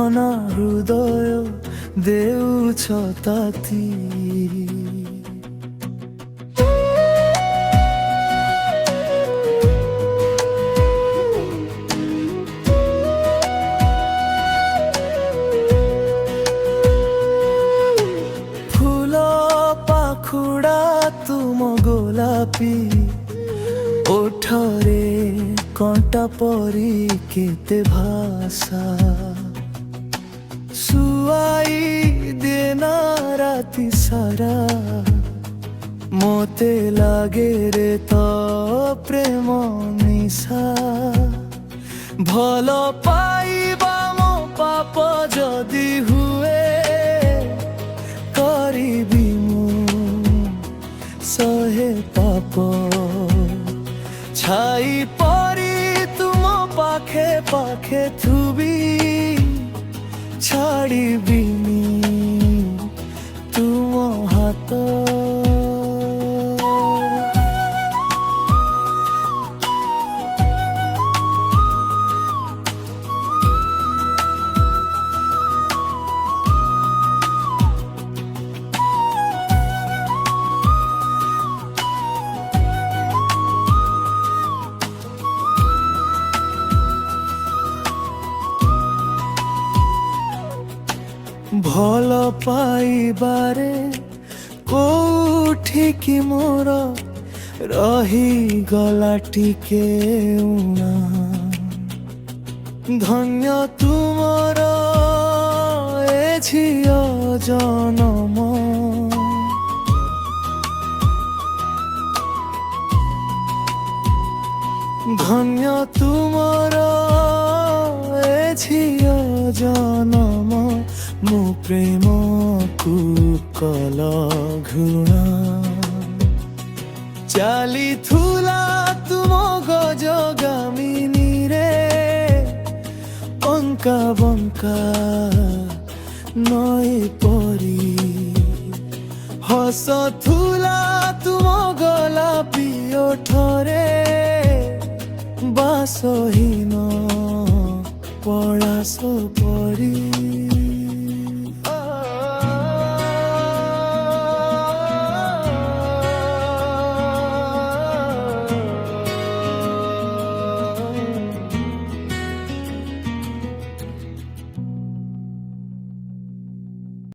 ଲଣ୍ଠନା ହୃଦୟ ଦେଉଛ ତାତି। ଫୁଲ ପାଖୁଡ଼ା ତୁମ ଗୋଲାପୀ ଓଠରେ କଣ୍ଟା ପରି କେତେ ଭାଷା ଶୁଆଇ ଦେନା ରାତି ସାରା ମୋତେ ଲାଗେ ରେ ତ ପ୍ରେମ ନିଶା। ଭଲ ପାଇବା ମୋ ପାପ ଯଦି ହୁଏ କରିବି ମୁଁ ସହେ ପାପ ଛାଇ ପରି ତୁମ ପାଖେ ପାଖେ ଥୁବି ଛାଡ଼ିବିନି ତୁମ ହାତ। ଭଲ ପାଇବାରେ କୋଉଠିକି ମୋର ରହିଗଲା ଟିକେ ଉଣା। ଧନ୍ୟ ତୁମର ଏ ଝିଅ ଜନମ। ଧନ୍ୟ ତୁମର ଏ ଝିଅ ଜନମ। ମୋ ପ୍ରେମକୁ କଲ ଘୃଣା। ଚାଲିଥିଲା ତୁମ ଗଜଗାମିନୀରେ ଅଙ୍କା ବଙ୍କା ନଈ ପରି। ହସୁଥିଲା ତୁମ ଗୋଲାପୀ ଓଠରେ ବାସହୀନ ପଳାଶ ପରି।